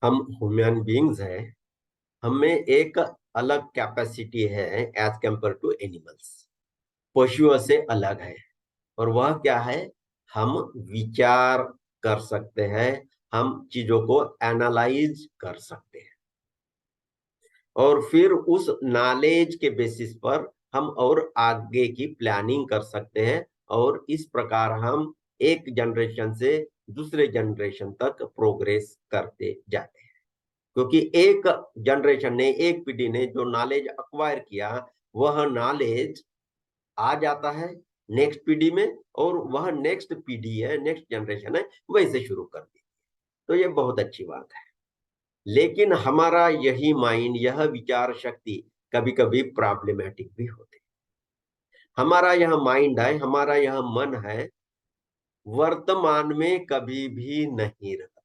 हम human beings हैं। हमें एक अलग कैपेसिटी है एज कंपेयर टू एनिमल्स। पशुओं से अलग है। और वह क्या है? हम विचार कर सकते हैं। हम चीजों को एनालाइज कर सकते हैं और फिर उस नॉलेज के बेसिस पर हम और आगे की प्लानिंग कर सकते हैं। और इस प्रकार हम एक जनरेशन से दूसरे जनरेशन तक प्रोग्रेस करते जाते हैं। क्योंकि एक जनरेशन ने, एक पीढ़ी ने जो नॉलेज अक्वायर किया, वह नॉलेज आ जाता है नेक्स्ट पीढ़ी में, और वह नेक्स्ट पीढ़ी है, नेक्स्ट जनरेशन है, वैसे शुरू कर दी। तो ये बहुत अच्छी बात है। लेकिन हमारा यही माइंड, यह विचार शक्ति कभी कभी प्रॉब्लमेटिक भी होते। हमारा यह माइंड है, हमारा यह मन है, वर्तमान में कभी भी नहीं रहता।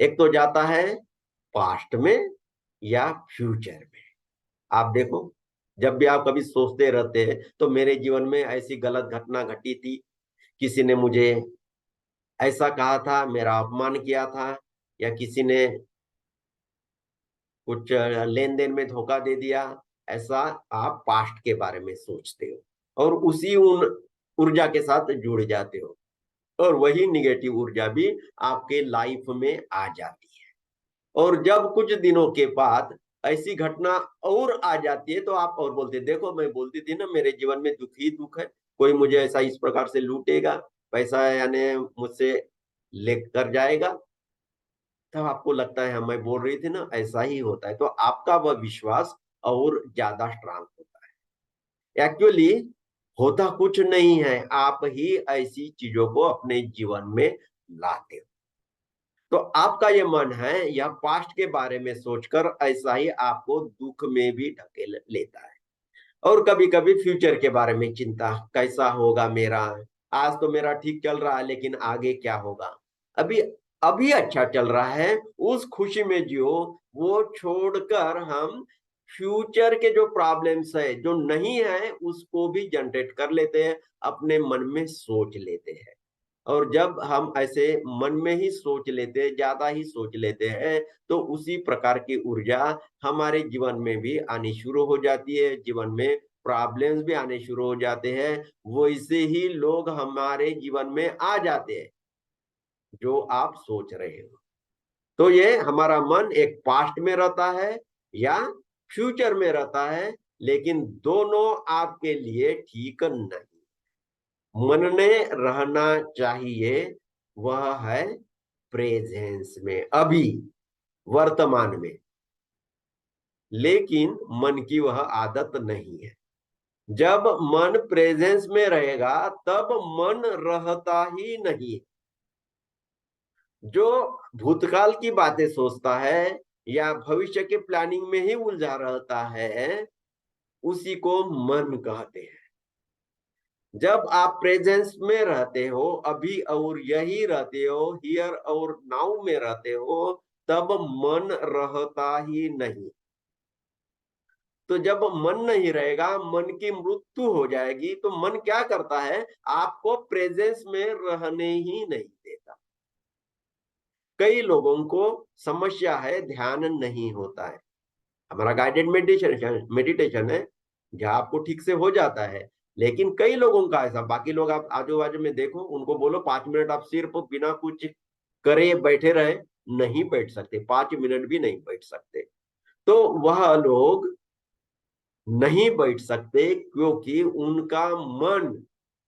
एक तो जाता है पास्ट में या फ्यूचर में। आप देखो, जब भी आप कभी सोचते रहते हैं तो मेरे जीवन में ऐसी गलत घटना घटी थी, किसी ने मुझे ऐसा कहा था, मेरा अपमान किया था, या किसी ने कुछ लेन देन में धोखा दे दिया। ऐसा आप पास्ट के बारे में सोचते हो और उसी उन ऊर्जा के साथ जुड़ जाते हो, और वही निगेटिव ऊर्जा भी आपके लाइफ में आ जाती है। और जब कुछ दिनों के बाद ऐसी घटना और आ जाती है तो आप और बोलते, देखो मैं बोलती थी ना, मेरे जीवन में दुख ही दुख है, कोई मुझे ऐसा इस प्रकार से लूटेगा, पैसा यानी मुझसे लेकर जाएगा। तब आपको लगता है, हाँ मैं बोल रही थी ना, ऐसा ही होता है। तो आपका वह विश्वास और ज्यादा स्ट्रांग होता है। एक्चुअली होता कुछ नहीं है, आप ही ऐसी चीजों को अपने जीवन में लाते हो। तो आपका ये मन है, यह पास्ट के बारे में सोचकर ऐसा ही आपको दुख में भी ढकेल लेता है। और कभी कभी फ्यूचर के बारे में चिंता, कैसा होगा मेरा, आज तो मेरा ठीक चल रहा है लेकिन आगे क्या होगा। अभी अभी अच्छा चल रहा है, उस खुशी में जियो। वो छोड़कर हम फ्यूचर के जो प्रॉब्लम्स है, जो नहीं है, उसको भी जनरेट कर लेते हैं, अपने मन में सोच लेते हैं। और जब हम ऐसे मन में ही सोच लेते हैं, ज्यादा ही सोच लेते हैं, तो उसी प्रकार की ऊर्जा हमारे जीवन में भी आनी शुरू हो जाती है। जीवन में प्रॉब्लम्स भी आने शुरू हो जाते हैं। वैसे ही लोग हमारे जीवन में आ जाते हैं जो आप सोच रहे हो। तो ये हमारा मन एक पास्ट में रहता है या फ्यूचर में रहता है, लेकिन दोनों आपके लिए ठीक नहीं। मन ने रहना चाहिए वह है प्रेजेंस में, अभी, वर्तमान में। लेकिन मन की वह आदत नहीं है। जब मन प्रेजेंस में रहेगा तब मन रहता ही नहीं। जो भूतकाल की बातें सोचता है या भविष्य के प्लानिंग में ही उलझा रहता है, उसी को मन कहते हैं। जब आप प्रेजेंस में रहते हो, अभी और यही रहते हो, हियर और नाउ में रहते हो, तब मन रहता ही नहीं। तो जब मन नहीं रहेगा, मन की मृत्यु हो जाएगी, तो मन क्या करता है? आपको प्रेजेंस में रहने ही नहीं देता। कई लोगों को समस्या है, ध्यान नहीं होता है। हमारा गाइडेड मेडिटेशन मेडिटेशन है जहाँ आपको ठीक से हो जाता है। लेकिन कई लोगों का ऐसा, बाकी लोग आप आजू बाजू में देखो, उनको बोलो 5 मिनट आप सिर्फ बिना कुछ करे बैठे रहे, नहीं बैठ सकते, 5 मिनट भी नहीं बैठ सकते। तो वह लोग नहीं बैठ सकते क्योंकि उनका मन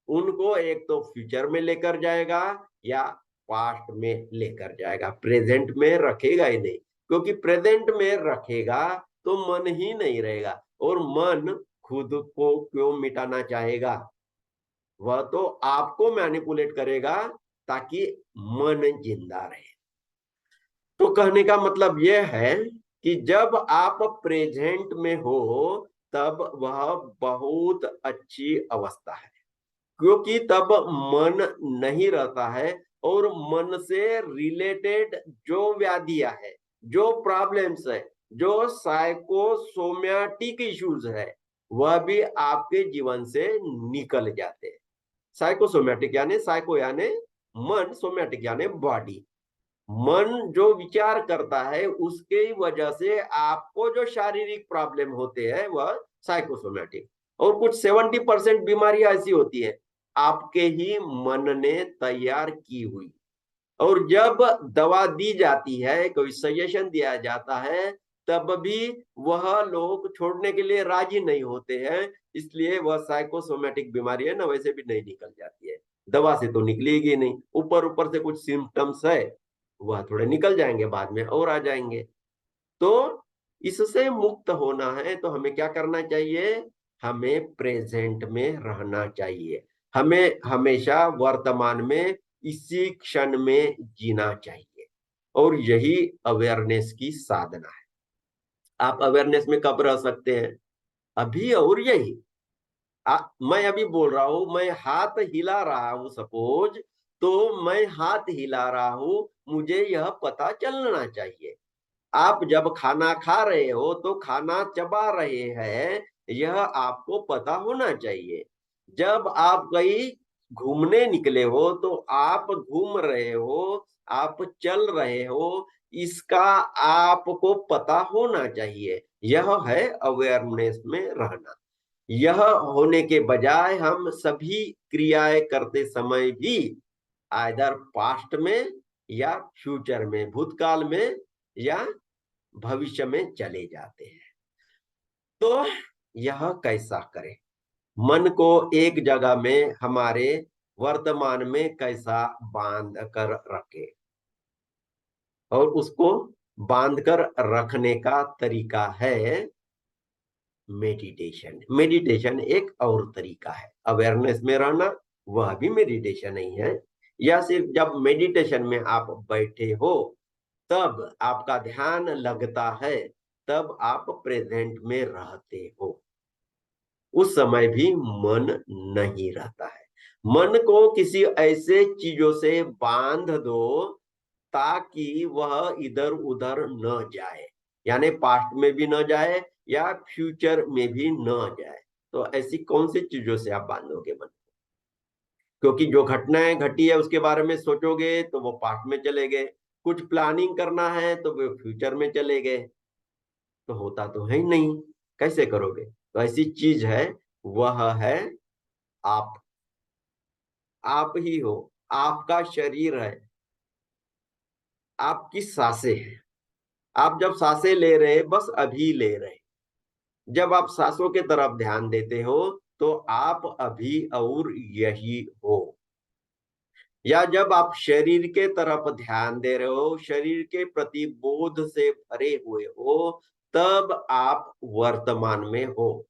उनको एक तो फ्यूचर में लेकर जाएगा या पास्ट में लेकर जाएगा, प्रेजेंट में रखेगा ही नहीं। क्योंकि प्रेजेंट में रखेगा तो मन ही नहीं रहेगा, और मन खुद को क्यों मिटाना चाहेगा? वह तो आपको मैनिपुलेट करेगा ताकि मन जिंदा रहे। तो कहने का मतलब यह है कि जब आप प्रेजेंट में हो, तब वह बहुत अच्छी अवस्था है। क्योंकि तब मन नहीं रहता है, और मन से रिलेटेड जो व्याधियां है, जो प्रॉब्लम्स है, जो साइकोसोमैटिक इश्यूज है, वह भी आपके जीवन से निकल जाते हैं। साइकोसोमैटिक यानी साइको यानी मन, सोमैटिक यानी बॉडी। मन जो विचार करता है उसके वजह से आपको जो शारीरिक प्रॉब्लम होते हैं वह साइकोसोमैटिक, और कुछ 70% बीमारियां ऐसी होती है आपके ही मन ने तैयार की हुई। और जब दवा दी जाती है, कोई सजेशन दिया जाता है, तब भी वह लोग छोड़ने के लिए राजी नहीं होते हैं। इसलिए वह साइकोसोमैटिक बीमारी है ना, वैसे भी नहीं निकल जाती है। दवा से तो निकलेगी नहीं, ऊपर ऊपर से कुछ सिम्टम्स है, वह थोड़े निकल जाएंगे, बाद में और आ जाएंगे। तो इससे मुक्त होना है तो हमें क्या करना चाहिए? हमें प्रेजेंट में रहना चाहिए। हमें हमेशा वर्तमान में, इसी क्षण में जीना चाहिए। और यही अवेयरनेस की साधना है। आप अवेयरनेस में कब रह सकते हैं? अभी और यही। मैं अभी बोल रहा हूं, मैं हाथ हिला रहा हूं सपोज, तो मैं हाथ हिला रहा हूं, मुझे यह पता चलना चाहिए। आप जब खाना खा रहे हो तो खाना चबा रहे हैं, यह आपको पता होना चाहिए। जब आप कहीं घूमने निकले हो तो आप घूम रहे हो, आप चल रहे हो, इसका आपको पता होना चाहिए। यह है अवेयरनेस में रहना। यह होने के बजाय हम सभी क्रियाएं करते समय भी आइदर पास्ट में या फ्यूचर में, भूतकाल में या भविष्य में चले जाते हैं। तो यह कैसा करें? मन को एक जगह में, हमारे वर्तमान में कैसा बांध कर रखे? और उसको बांध कर रखने का तरीका है मेडिटेशन। मेडिटेशन एक और तरीका है अवेयरनेस में रहना, वह भी मेडिटेशन नहीं है। या सिर्फ जब मेडिटेशन में आप बैठे हो तब आपका ध्यान लगता है, तब आप प्रेजेंट में रहते हो, उस समय भी मन नहीं रहता है। मन को किसी ऐसे चीजों से बांध दो ताकि वह इधर उधर न जाए, यानी पास्ट में भी न जाए या फ्यूचर में भी न जाए। तो ऐसी कौन सी चीजों से आप बांधोगे मन? क्योंकि जो घटनाएं घटी है उसके बारे में सोचोगे तो वो पास्ट में चले गए, कुछ प्लानिंग करना है तो वो फ्यूचर में चले गए, तो होता तो है ही नहीं, कैसे करोगे? तो ऐसी चीज है, वह है आप। आप ही हो, आपका शरीर है, आपकी सांसें हैं। आप जब सांसें ले रहे, बस अभी ले रहे, जब आप सांसों के तरफ ध्यान देते हो तो आप अभी और यही हो। या जब आप शरीर के तरफ ध्यान दे रहे हो, शरीर के प्रति बोध से भरे हुए हो, तब आप वर्तमान में हो।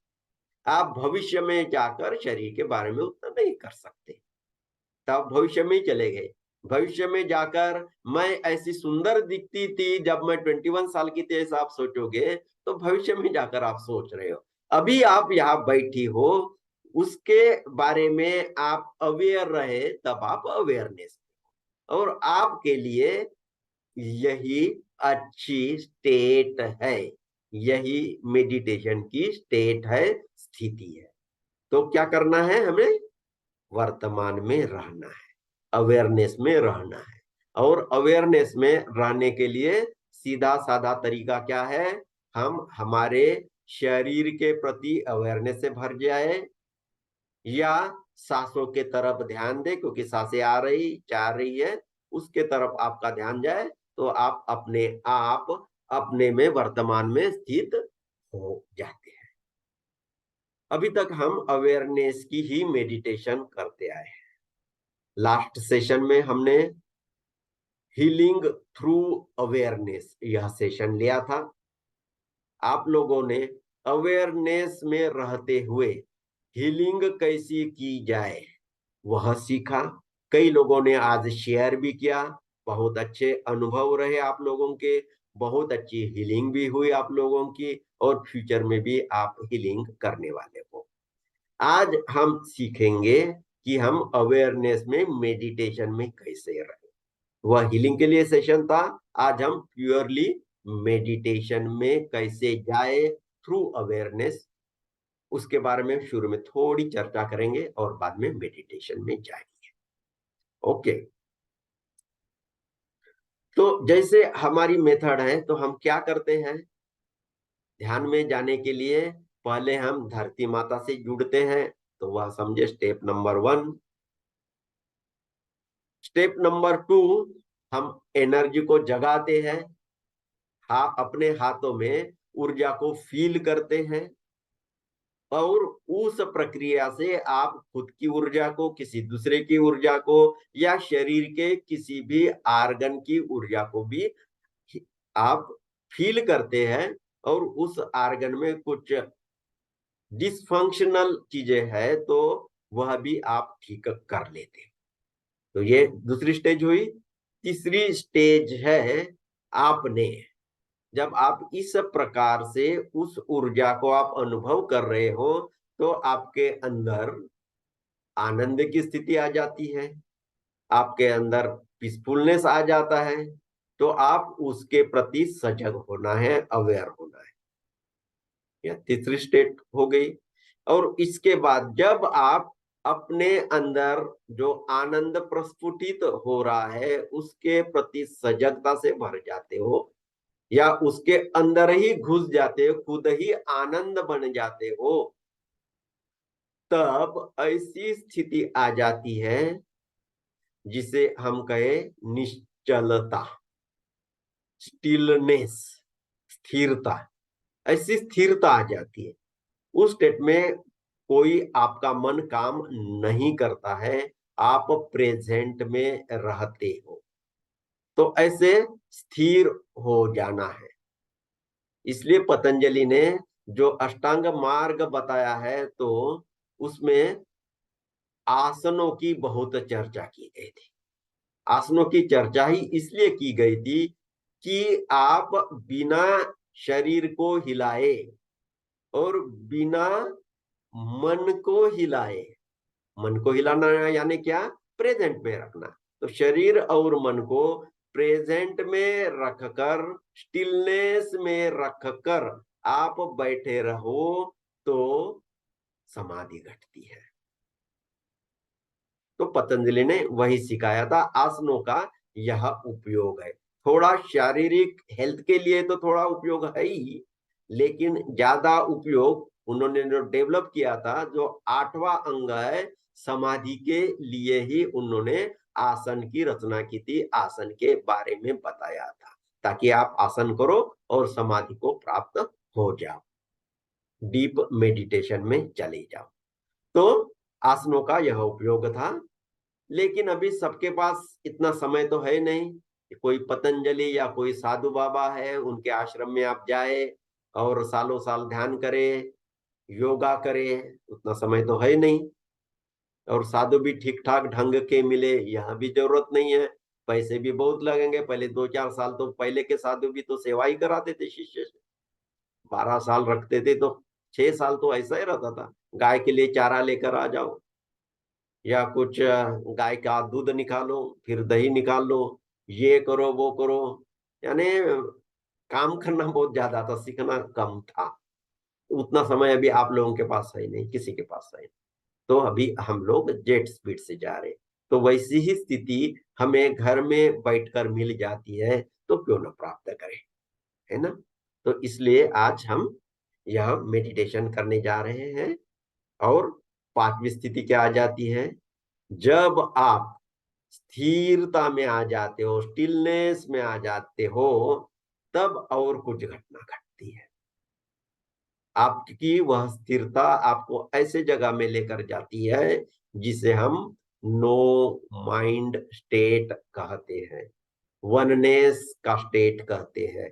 आप भविष्य में जाकर शरीर के बारे में उतना नहीं कर सकते, तब भविष्य में ही चले गए। भविष्य में जाकर मैं ऐसी सुंदर दिखती थी जब मैं 21 साल की थी, ऐसा आप सोचोगे तो भविष्य में जाकर आप सोच रहे हो। अभी आप यहाँ बैठी हो, उसके बारे में आप अवेयर रहे, तब आप अवेयरनेस। और आपके लिए यही अच्छी स्टेट है, यही मेडिटेशन की स्टेट है, स्थिति है। तो क्या करना है हमें? वर्तमान में रहना है, अवेयरनेस में रहना है। और अवेयरनेस में रहने के लिए सीधा साधा तरीका क्या है? हम हमारे शरीर के प्रति अवेयरनेस से भर जाए, या सांसों के तरफ ध्यान दे, क्योंकि सांसें आ रही जा रही है, उसके तरफ आपका ध्यान जाए, तो आप अपने में वर्तमान में स्थित हो जाते हैं। अभी तक हम अवेयरनेस की ही मेडिटेशन करते आए हैं। लास्ट सेशन में हमने हीलिंग थ्रू अवेयरनेस यह सेशन लिया था। आप लोगों ने अवेयरनेस में रहते हुए हीलिंग कैसी की जाए वह सीखा। कई लोगों ने आज शेयर भी किया, बहुत अच्छे अनुभव रहे आप लोगों के, बहुत अच्छी हीलिंग भी हुई आप लोगों की, और फ्यूचर में भी आप हीलिंग करने वाले हो। आज हम सीखेंगे कि हम अवेयरनेस में, मेडिटेशन में कैसे रहे। वह हीलिंग के लिए सेशन था, आज हम प्योरली मेडिटेशन में कैसे जाए थ्रू अवेयरनेस, उसके बारे में शुरू में थोड़ी चर्चा करेंगे और बाद में मेडिटेशन में जाएंगे। ओके। तो जैसे हमारी मेथड है, तो हम क्या करते हैं, ध्यान में जाने के लिए पहले हम धरती माता से जुड़ते हैं, तो वह समझे स्टेप नंबर 1। स्टेप नंबर 2, हम एनर्जी को जगाते हैं, अपने हाथों में ऊर्जा को फील करते हैं, और उस प्रक्रिया से आप खुद की ऊर्जा को, किसी दूसरे की ऊर्जा को, या शरीर के किसी भी आर्गन की ऊर्जा को भी आप फील करते हैं, और उस आर्गन में कुछ डिसफंक्शनल चीजें है तो वह भी आप ठीक कर लेते हैं। तो ये दूसरी स्टेज हुई। तीसरी स्टेज है, आपने जब आप इस प्रकार से उस ऊर्जा को आप अनुभव कर रहे हो, तो आपके अंदर आनंद की स्थिति आ जाती है, आपके अंदर पीसफुलनेस आ जाता है, तो आप उसके प्रति सजग होना है, अवेयर होना है। यह तीसरी स्टेट हो गई। और इसके बाद जब आप अपने अंदर जो आनंद प्रस्फुटित हो रहा है उसके प्रति सजगता से भर जाते हो, या उसके अंदर ही घुस जाते हो, खुद ही आनंद बन जाते हो, तब ऐसी स्थिति आ जाती है जिसे हम कहे निश्चलता, स्टिलनेस, स्थिरता। ऐसी स्थिरता आ जाती है। उस स्टेट में कोई आपका मन काम नहीं करता है, आप प्रेजेंट में रहते हो, तो ऐसे स्थिर हो जाना है। इसलिए पतंजलि ने जो अष्टांग मार्ग बताया है, तो उसमें आसनों की बहुत चर्चा की गई थी। आसनों की चर्चा ही इसलिए की गई थी कि आप बिना शरीर को हिलाए और बिना मन को हिलाए, मन को हिलाना यानी क्या, प्रेजेंट में रखना, तो शरीर और मन को प्रेजेंट में रखकर, स्टिलनेस में रखकर आप बैठे रहो, तो समाधि घटती है। तो पतंजलि ने वही सिखाया था, आसनों का यह उपयोग है। थोड़ा शारीरिक हेल्थ के लिए तो थोड़ा उपयोग है ही, लेकिन ज्यादा उपयोग उन्होंने जो डेवलप किया था, जो 8वां अंग है, समाधि के लिए ही उन्होंने आसन की रचना की थी, आसन के बारे में बताया था, ताकि आप आसन करो और समाधि को प्राप्त हो जाओ, डीप मेडिटेशन में चले जाओ। तो आसनों का यह उपयोग था। लेकिन अभी सबके पास इतना समय तो है नहीं, कोई पतंजलि या कोई साधु बाबा है उनके आश्रम में आप जाए और सालों साल ध्यान करें, योगा करें, उतना समय तो है नहीं। और साधु भी ठीक ठाक ढंग के मिले, यहाँ भी जरूरत नहीं है, पैसे भी बहुत लगेंगे। पहले 2-4 साल तो पहले के साधु भी तो सेवा ही कराते थे शिष्य से, 12 साल रखते थे, तो 6 साल तो ऐसा ही रहता था। गाय के लिए चारा लेकर आ जाओ, या कुछ गाय का दूध निकालो, फिर दही निकाल लो, ये करो वो करो, यानी काम करना बहुत ज्यादा था, सीखना कम था। उतना समय अभी आप लोगों के पास है नहीं, किसी के पास है। तो अभी हम लोग जेट स्पीड से जा रहे, तो वैसी ही स्थिति हमें घर में बैठकर मिल जाती है, तो क्यों ना प्राप्त करें, है ना। तो इसलिए आज हम यह मेडिटेशन करने जा रहे हैं। और 5वीं स्थिति क्या आ जाती है, जब आप स्थिरता में आ जाते हो, स्टिलनेस में आ जाते हो, तब और कुछ घटना घटती है। आपकी वह स्थिरता आपको ऐसे जगह में लेकर जाती है जिसे हम नो माइंड स्टेट कहते हैं, वननेस का स्टेट कहते हैं।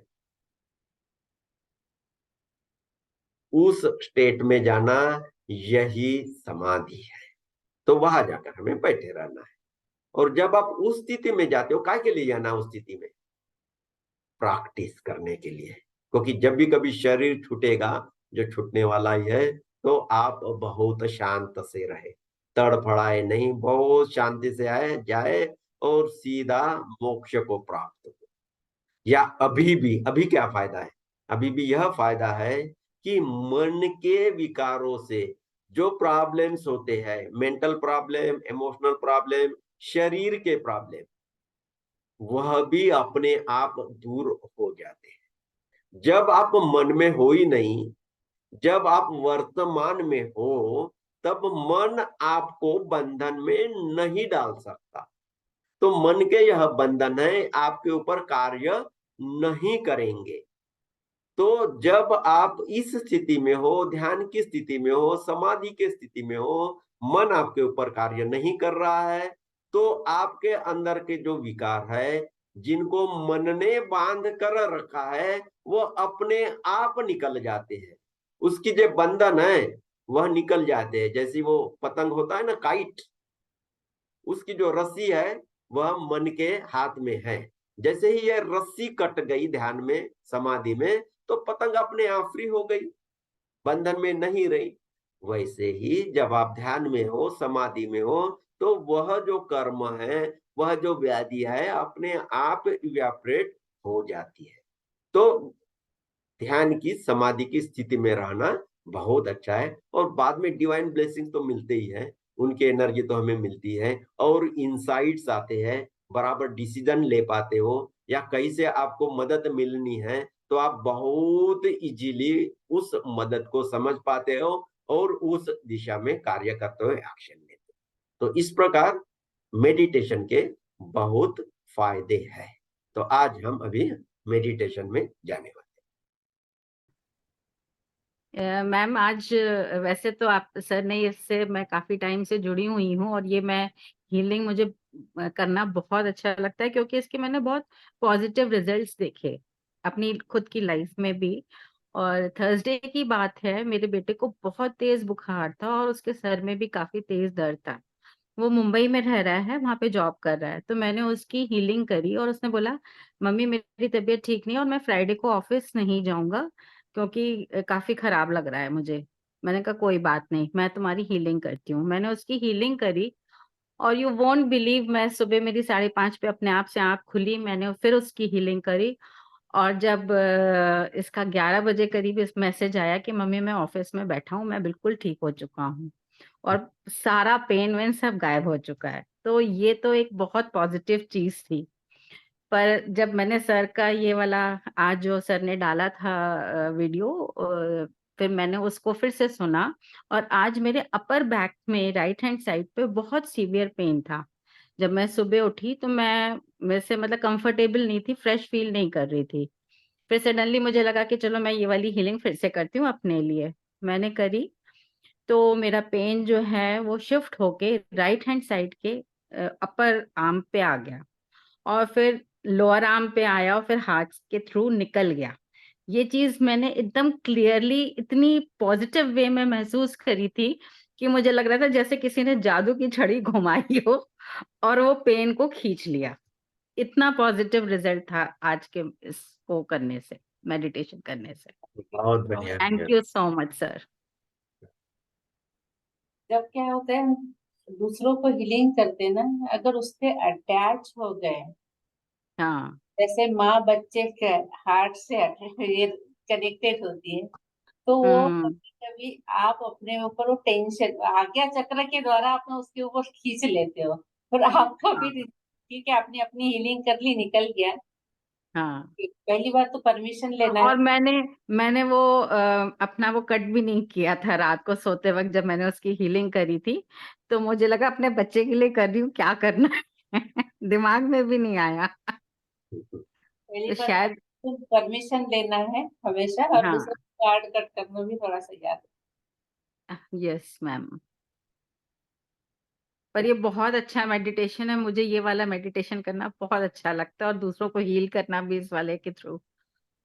उस स्टेट में जाना यही समाधि है। तो वहां जाकर हमें बैठे रहना है। और जब आप उस स्थिति में जाते हो, काय के लिए जाना उस स्थिति में, प्रैक्टिस करने के लिए। क्योंकि जब भी कभी शरीर छूटेगा, जो छूटने वाला ही है, तो आप बहुत शांत से रहे, तड़फड़ाए नहीं, बहुत शांति से आए जाए और सीधा मोक्ष को प्राप्त हो। या अभी क्या फायदा है, अभी भी यह फायदा है कि मन के विकारों से जो प्रॉब्लम्स होते हैं, मेंटल प्रॉब्लम, इमोशनल प्रॉब्लम, शरीर के प्रॉब्लम, वह भी अपने आप दूर हो जाते हैं। जब आप मन में हो ही नहीं, जब आप वर्तमान में हो, तब मन आपको बंधन में नहीं डाल सकता। तो मन के यह बंधन है, आपके ऊपर कार्य नहीं करेंगे। तो जब आप इस स्थिति में हो, ध्यान की स्थिति में हो, समाधि की स्थिति में हो, मन आपके ऊपर कार्य नहीं कर रहा है, तो आपके अंदर के जो विकार है, जिनको मन ने बांध कर रखा है, वो अपने आप निकल जाते हैं। उसकी जो बंधन है वह निकल जाते हैं। जैसी वो पतंग होता है ना, काइट, उसकी जो रस्सी है वह मन के हाथ में है। जैसे ही यह रस्सी कट गई ध्यान में, समाधि में, तो पतंग अपने आप फ्री हो गई, बंधन में नहीं रही। वैसे ही जब आप ध्यान में हो, समाधि में हो, तो वह जो कर्म है, वह जो व्याधि है, अपने आप इवेपोरेट हो जाती है। तो ध्यान की, समाधि की स्थिति में रहना बहुत अच्छा है। और बाद में डिवाइन ब्लेसिंग तो मिलते ही है, उनकी एनर्जी तो हमें मिलती है, और इंसाइट्स आते हैं, बराबर डिसीजन ले पाते हो, या कहीं से आपको मदद मिलनी है तो आप बहुत इजीली उस मदद को समझ पाते हो और उस दिशा में कार्य करते हुए एक्शन लेते हो। तो इस प्रकार मेडिटेशन के बहुत फायदे हैं। तो आज हम अभी मेडिटेशन में जाने वाले मैम, आज वैसे तो आप सर ने, इससे मैं काफी टाइम से जुड़ी हुई हूँ, और ये मैं हीलिंग मुझे करना बहुत अच्छा लगता है, क्योंकि इसके मैंने बहुत पॉजिटिव रिजल्ट्स देखे अपनी खुद की लाइफ में भी। और थर्सडे की बात है, मेरे बेटे को बहुत तेज बुखार था और उसके सर में भी काफी तेज दर्द था। वो मुंबई में रह रहा है, वहां पे जॉब कर रहा है। तो मैंने उसकी हीलिंग करी और उसने बोला, मम्मी मेरी तबीयत ठीक नहीं है और मैं फ्राइडे को ऑफिस नहीं जाऊंगा, क्योंकि काफी खराब लग रहा है मुझे। मैंने कहा कोई बात नहीं, मैं तुम्हारी हीलिंग करती हूँ। मैंने उसकी हीलिंग करी, और यू वोंट बिलीव, मैं सुबह मेरी 5:30 पे अपने आप से आंख खुली, मैंने फिर उसकी हीलिंग करी। और जब इसका 11 बजे करीब इस मैसेज आया कि मम्मी मैं ऑफिस में बैठा हूँ, मैं बिल्कुल ठीक हो चुका हूँ, और सारा पेन वेन सब गायब हो चुका है। तो ये तो एक बहुत पॉजिटिव चीज थी। पर जब मैंने सर का ये वाला, आज जो सर ने डाला था वीडियो, फिर मैंने उसको फिर से सुना, और आज मेरे अपर बैक में राइट हैंड साइड पे बहुत सीवियर पेन था। जब मैं सुबह उठी तो मैं वैसे मतलब कंफर्टेबल नहीं थी, फ्रेश फील नहीं कर रही थी। फिर सडनली मुझे लगा कि चलो मैं ये वाली हीलिंग फिर से करती हूँ अपने लिए। मैंने करी, तो मेरा पेन जो है वो शिफ्ट होके राइट हैंड साइड के अपर आर्म पे आ गया, और फिर लोअर आर्म पे आया, और फिर हाथ के थ्रू निकल गया। ये चीज मैंने एकदम क्लियरली इतनी पॉजिटिव वे में महसूस करी थी कि मुझे लग रहा था जैसे किसी ने जादू की छड़ी घुमाई हो और वो पेन को खींच लिया। इतना पॉजिटिव रिजल्ट था आज के इसको करने से, मेडिटेशन करने से। बहुत बढ़िया थैंक भैया। You so much sir. जब क्या होता है, हम दूसरों को हीलिंग करते हैं ना, अगर उससे अटैच हो गए, हाँ। जैसे माँ बच्चे के हार्ट से ये कनेक्टेड होती है, तो वो हम्म। कभी कभी आप अपने ऊपर वो टेंशन आज्ञा चक्र के द्वारा आप उसके ऊपर खींच लेते हो, और आपका हाँ। भी ठीक है, आपने अपनी हीलिंग कर ली, निकल गया। हाँ। पहली बार तो परमिशन लेना है। और मैंने वो अपना वो कट भी नहीं किया था रात को सोते वक्त, जब मैंने उसकी हीलिंग करी थी। तो मुझे लगा अपने बच्चे के लिए कर रही हूँ, क्या करना है दिमाग में भी नहीं आया। पहली तो बार शायद। तो परमिशन लेना है हमेशा, और दूसरा हाँ। कार्ड कट करना भी थोड़ा सा याद। Yes ma'am. पर ये बहुत अच्छा मेडिटेशन है, मुझे ये वाला मेडिटेशन करना बहुत अच्छा लगता है, और दूसरों को हील करना भी इस वाले के थ्रू।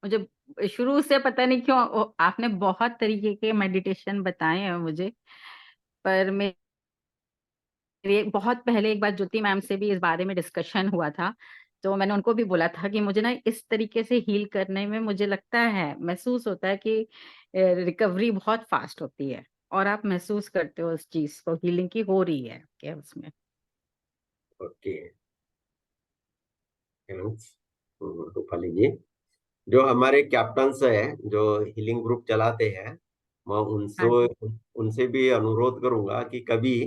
मुझे शुरू से पता नहीं क्यों आपने बहुत तरीके के मेडिटेशन बताए हैं मुझे। पर बहुत पहले एक बार ज्योति मैम से भी इस बारे में डिस्कशन हुआ था, तो मैंने उनको भी बोला था कि मुझे ना इस तरीके से हील करने में मुझे लगता है, महसूस होता है कि रिकवरी बहुत फास्ट होती है, और आप महसूस करते हो उस चीज को, हीलिंग की हो रही है क्या उसमें। ओके, रूपाली जी, जो हमारे कैप्टन्स है, जो हीलिंग ग्रुप चलाते हैं, मैं उनसे हाँ जी। उनसे भी अनुरोध करूंगा कि कभी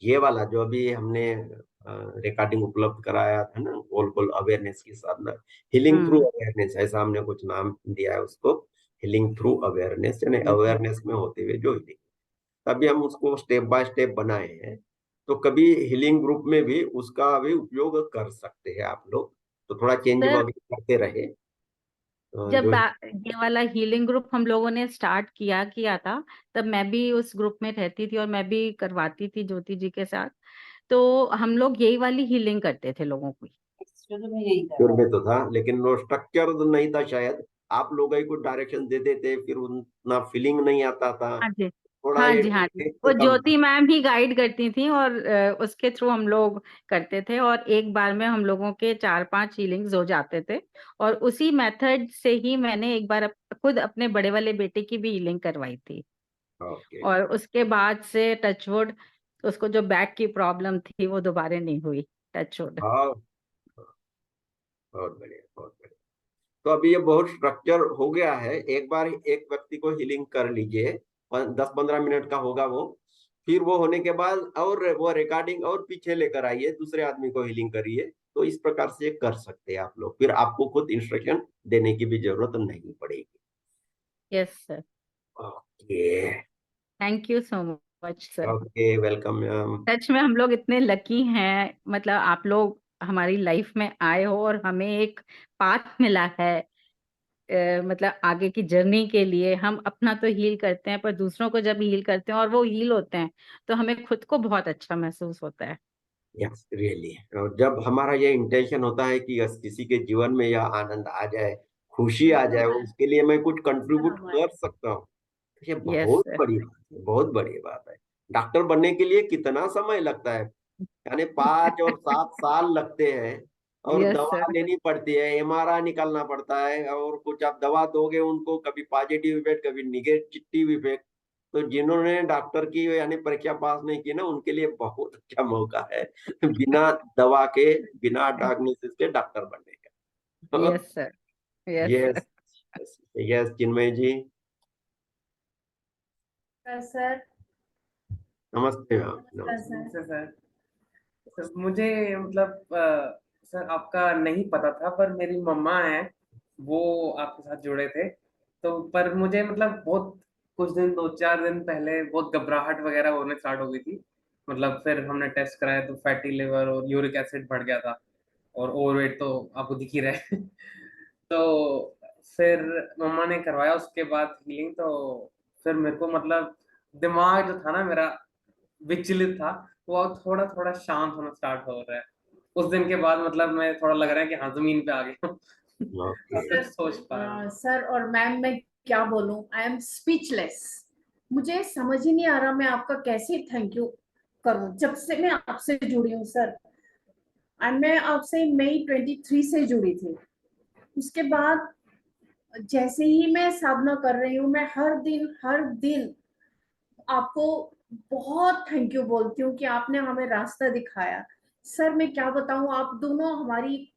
ये वाला जो अभी हमने रिकॉर्डिंग उपलब्ध कराया था ना, गोल गोल अवेयरनेस की साधना, हीलिंग थ्रू अवेयरनेस, ऐसा हमने कुछ नाम दिया है उसको, हीलिंग थ्रू अवेयरनेस, यानी अवेयरनेस में होते हुए जो हीलिंग। तभी हम उसको स्टेप बाय स्टेप बनाए हैं। तो कभी हीलिंग ग्रुप में भी उसका भी उपयोग कर सकते हैं आप लोग, तो थोड़ा चेंज सर वगैरह करते रहे। जब जो ये वाला हीलिंग ग्रुप हम लोगों ने स्टार्ट किया था, तब मैं भी उस ग्रुप में रहती थी और मैं भी करवाती थी ज्योति जी के साथ। तो हम लोग यही वाली हीलिंग करते थे लोगों की। शुरू में यही शुरू करवाया। में तो था, लेकिन वो स्ट्रक्चर नहीं था शायद, आप लोग ही कुछ डायरेक्शन देते थे, फिर उतना फीलिंग नहीं आता था, हाँ जी, थोड़ा हाँ ये जी, हाँ जी, वो कम था। ज्योति मैम ही गाइड करती थी और उसके थ्रू हम लोग करते थे, और एक बार में हम लोगों के 4-5 हीलिंग्स हो जाते थे। और उसी मेथड से ही मैंने एक बार खुद अपने बड़े वाले बेटे की भी हीलिंग करवाई थी। ओके। और उसके बाद से टचवुड, उसको जो बैक की प्रॉब्लम थी वो दोबारा नहीं हुई, टचवुड। हाँ, बहुत बढ़िया, बहुत बढ़िया। तो अभी ये बहुत स्ट्रक्चर हो गया है। एक बार एक व्यक्ति को हीलिंग कर लीजिए, 10-15 मिनट का होगा वो, फिर वो होने के बाद और वो रिकॉर्डिंग और पीछे लेकर आइए, दूसरे आदमी को हीलिंग करिए। तो इस प्रकार से कर सकते हैं आप लोग, फिर आपको खुद इंस्ट्रक्शन देने की भी जरूरत नहीं पड़ेगी। Yes sir, okay. Thank you so much sir. Okay, welcome ma'am. सच में हम लोग इतने लकी हैं, मतलब आप लोग हमारी लाइफ में आए हो और हमें एक पाथ मिला है। मतलब आगे की जर्नी के लिए हम अपना तो हील करते हैं, पर दूसरों को जब हील करते हैं और वो हील होते हैं, तो हमें खुद को बहुत अच्छा महसूस होता है। Yes really. और जब हमारा ये इंटेंशन होता है कि यस किसी के जीवन में यह आनंद आ जाए, खुशी आ जाए, उसके लिए मैं कुछ कंट्रीब्यूट कर सकता हूँ, तो ये यस बहुत सर। बड़ी बात है, बहुत बड़ी बात है। डॉक्टर बनने के लिए कितना समय लगता है, यानी 5 और 7 साल लगते हैं, और यस दवा सर। लेनी पड़ती है, एमआरआई निकालना पड़ता है, और कुछ आप दवा दोगे उनको, कभी पॉजिटिव इफेक्ट कभी निगेटिव इफेक्ट। तो जिन्होंने डॉक्टर की यानी परीक्षा पास नहीं की ना, उनके लिए बहुत अच्छा मौका है बिना दवा के, बिना डायग्नोसिस के डॉक्टर बनने का। Yes sir. Yes yes, sir. Yes Chinmay ji. Sir नमस्ते मैम, नमस्कार नमस्ते। सर। नमस्ते सर। सर मुझे मतलब सर आपका नहीं पता था, पर मेरी मम्मा है वो आपके साथ जुड़े थे। तो पर मुझे मतलब बहुत कुछ दिन 2-4 दिन पहले बहुत घबराहट वगैरह होने स्टार्ट हो गई थी। मतलब फिर हमने टेस्ट कराया तो फैटी लिवर और यूरिक एसिड बढ़ गया था, और ओवरवेट तो आपको दिख ही रहा है। तो फिर मम्मा ने करवाया उसके बाद हीलिंग, तो फिर मेरे को मतलब दिमाग जो था ना मेरा विचलित था, वो अब थोड़ा थोड़ा शांत होना स्टार्ट हो रहा है। उस दिन के बाद मतलब मैं थोड़ा लग रहा है कि हाँ जमीन पे आ गया हूँ। ओके। कुछ सोच पा रहा हूँ। सर और मैम, मैं क्या बोलूं, आई एम स्पीचलेस। मुझे समझ ही नहीं आ रहा मैं आपका कैसे थैंक यू करूं। जब से मैं आपसे जुड़ी हूँ सर, एंड मैं आपसे मई 23 से जुड़ी थी। उसके बाद जैसे ही मैं साधना कर रही हूँ, मैं हर दिन आपको बहुत थैंक यू बोलती हूँ कि आपने हमें रास्ता दिखाया। सर मैं क्या बताऊं, आप दोनों हमारी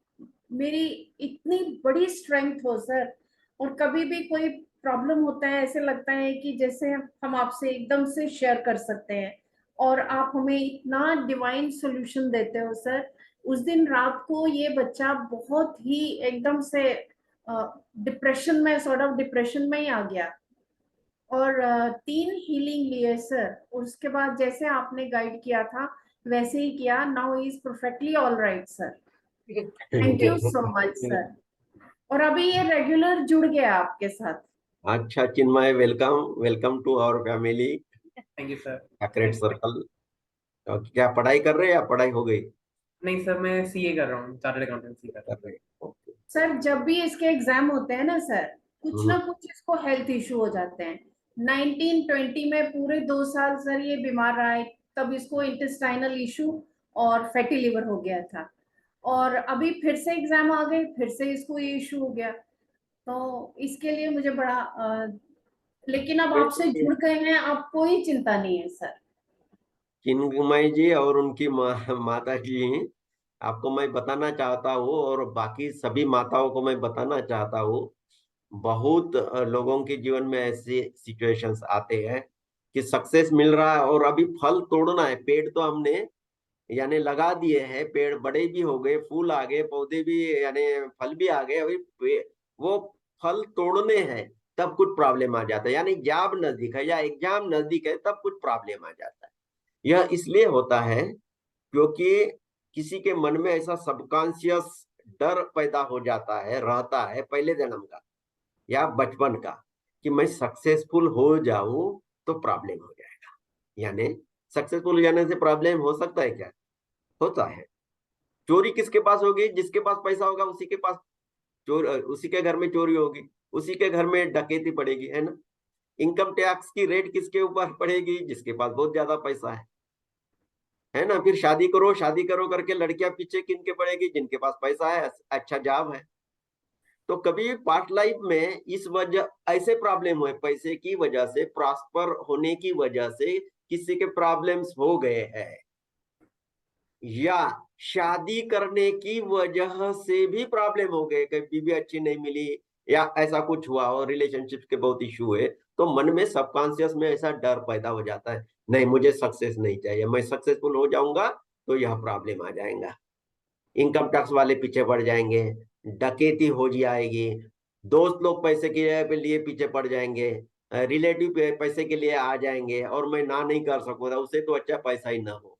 मेरी इतनी बड़ी स्ट्रेंथ हो सर। और कभी भी कोई प्रॉब्लम होता है, ऐसे लगता है कि जैसे हम आपसे एकदम से शेयर कर सकते हैं, और आप हमें इतना डिवाइन सॉल्यूशन देते हो सर। उस दिन रात को ये बच्चा बहुत ही एकदम से डिप्रेशन में, सॉर्ट ऑफ डिप्रेशन में ही आ गया, और 3 हीलिंग लिए सर। और उसके बाद जैसे आपने गाइड किया था वैसे ही किया। Now he is perfectly all right sir. Thank you so much sir. और अभी ये रेगुलर जुड़ गया आपके साथ। अच्छा Chinmay, welcome, welcome to our family thank you sir. एक्रेट थैंक यू। सर्कल। क्या पढ़ाई कर रहे हैं या पढ़ाई हो गई? नहीं सर, मैं सीए कर रहा हूँ, चार्टर्ड अकाउंटेंसी कर रहा कर रहे हैं, ओके। सर जब भी इसके एग्जाम होते हैं ना सर, कुछ ना कुछ इसको हेल्थ इशू हो जाते हैं। 1920 में पूरे 2 साल सर ये बीमार रहा है। तब इसको इंटेस्टाइनल इशू और फैटी लिवर हो गया था, और अभी फिर से एग्जाम आ गए, फिर से इसको ये इशू हो गया। तो इसके लिए मुझे बड़ा लेकिन अब आपसे हम्म। जुड़ गए हैं, अब कोई चिंता नहीं है सर। चिन्मय जी और उनकी माता जी, आपको मैं बताना चाहता हूँ, और बाकी सभी माताओं को मैं बताना चाहता हूँ, बहुत लोगों के जीवन में ऐसे सिचुएशंस आते हैं कि सक्सेस मिल रहा है और अभी फल तोड़ना है, पेड़ तो हमने यानी लगा दिए हैं, पेड़ बड़े भी हो गए, फूल आ गए, पौधे भी यानी फल भी आ गए, अभी वो फल तोड़ने हैं तब कुछ प्रॉब्लम आ जाता है, यानी जॉब नजदीक है या एग्जाम नजदीक है तब कुछ प्रॉब्लम आ जाता है। यह इसलिए होता है क्योंकि किसी के मन में ऐसा सबकॉन्शियस डर पैदा हो जाता है, रहता है पहले जन्म का या बचपन का, कि मैं सक्सेसफुल हो जाऊं तो प्रॉब्लम हो जाएगा। यानी सक्सेसफुल हो जाने से प्रॉब्लम हो सकता है क्या? होता है। चोरी किसके पास होगी? जिसके पास पैसा होगा उसी के पास उसी के घर में चोरी होगी, उसी के घर में डकैती पड़ेगी, है ना। इनकम टैक्स की रेट किसके ऊपर पड़ेगी? जिसके पास बहुत ज्यादा पैसा है ना। फिर शादी करो करके लड़कियां पीछे किनके पड़ेगी? जिनके पास पैसा है, अच्छा जॉब है। तो कभी पास्ट लाइफ में इस वजह ऐसे प्रॉब्लम हुए, पैसे की वजह से, प्रॉस्पर होने की वजह से किसी के प्रॉब्लम्स हो गए हैं, या शादी करने की वजह से भी प्रॉब्लम हो गए, कहीं बीवी अच्छी नहीं मिली या ऐसा कुछ हुआ और रिलेशनशिप के बहुत इशू हुए, तो मन में सबकॉन्शियस में ऐसा डर पैदा हो जाता है, नहीं मुझे सक्सेस नहीं चाहिए, मैं सक्सेसफुल हो जाऊंगा तो यह प्रॉब्लम आ जाएगा, इनकम टैक्स वाले पीछे पड़ जाएंगे, डकैती हो जाएगी, दोस्त लोग पैसे के लिए पीछे पड़ जाएंगे, रिलेटिव पैसे के लिए आ जाएंगे और मैं ना नहीं कर सकूंगा, उससे तो अच्छा पैसा ही ना हो।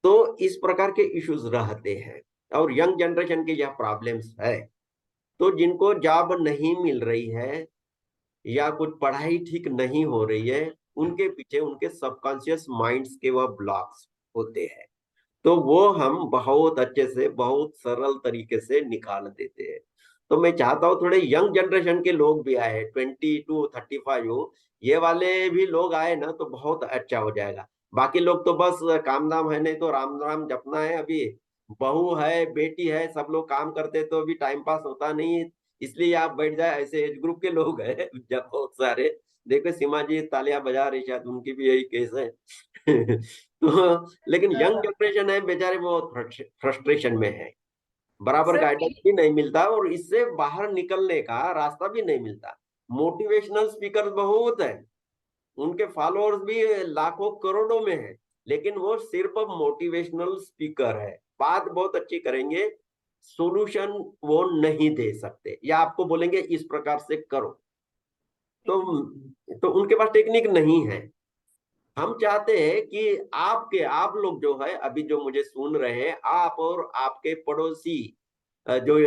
तो इस प्रकार के इश्यूज रहते हैं और यंग जनरेशन के यह प्रॉब्लम्स है। तो जिनको जॉब नहीं मिल रही है या कुछ पढ़ाई ठीक नहीं हो रही है, उनके पीछे उनके सबकॉन्शियस माइंड्स के वह ब्लॉक्स होते हैं, तो वो हम बहुत अच्छे से, बहुत सरल तरीके से निकाल देते हैं। तो मैं चाहता हूँ थोड़े यंग जनरेशन के लोग भी आए, 20 to 35, ये वाले भी लोग आए ना तो बहुत अच्छा हो जाएगा। बाकी लोग तो बस काम दाम है, नहीं तो राम राम जपना है। अभी बहू है, बेटी है, सब लोग काम करते तो अभी टाइम पास होता नहीं, इसलिए आप बैठ जाए। ऐसे एज ग्रुप के लोग हैं जब बहुत सारे, देखो सीमा जी तालियां बजा रही, शायद उनकी भी यही केस है तो लेकिन यंग जनरेशन है बेचारे, वो फ्रस्ट्रेशन में है, बराबर सर गाइडेंस भी नहीं मिलता और इससे बाहर निकलने का रास्ता भी नहीं मिलता। मोटिवेशनल स्पीकर बहुत है, उनके फॉलोअर्स भी लाखों करोड़ों में है, लेकिन वो सिर्फ मोटिवेशनल स्पीकर है, बात बहुत अच्छी करेंगे, सॉल्यूशन वो नहीं दे सकते, या आपको बोलेंगे इस प्रकार से करो, तो उनके पास टेक्निक नहीं है। हम चाहते हैं कि आप लोग जो है अभी जो मुझे सुन रहे हैं, आप और आपके पड़ोसी जो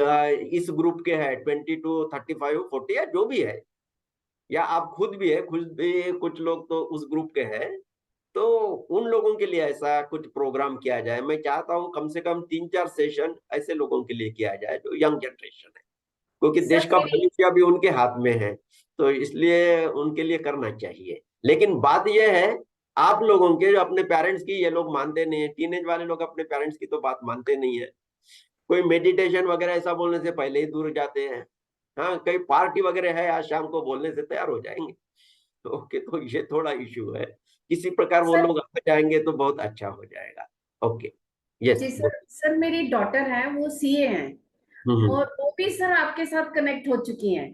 इस ग्रुप के हैं 20 to 35 40 या जो भी है, या आप खुद भी है, खुद भी कुछ लोग तो उस ग्रुप के हैं, तो उन लोगों के लिए ऐसा कुछ प्रोग्राम किया जाए। मैं चाहता हूँ कम से कम 3-4 सेशन ऐसे लोगों के लिए किया जाए जो यंग जनरेशन है, क्योंकि देश सर का मेरी भविष्य भी उनके हाथ में है, तो इसलिए उनके लिए करना चाहिए। लेकिन बात यह है, आप लोगों के जो अपने पेरेंट्स की ये लोग मानते नहीं है, टीनेज वाले लोग अपने पेरेंट्स की तो बात मानते नहीं है, कोई मेडिटेशन वगैरह ऐसा बोलने से पहले ही दूर जाते हैं। हाँ, कई पार्टी वगैरह है आज शाम को बोलने से तैयार हो जाएंगे। तो ओके, तो ये थोड़ा इश्यू है, किसी प्रकार वो सर लोग आ जाएंगे तो बहुत अच्छा हो जाएगा। Okay, yes. जी सर मेरी डॉटर है, वो सीए हैं हम्म। और वो भी सर आपके साथ कनेक्ट हो चुकी हैं।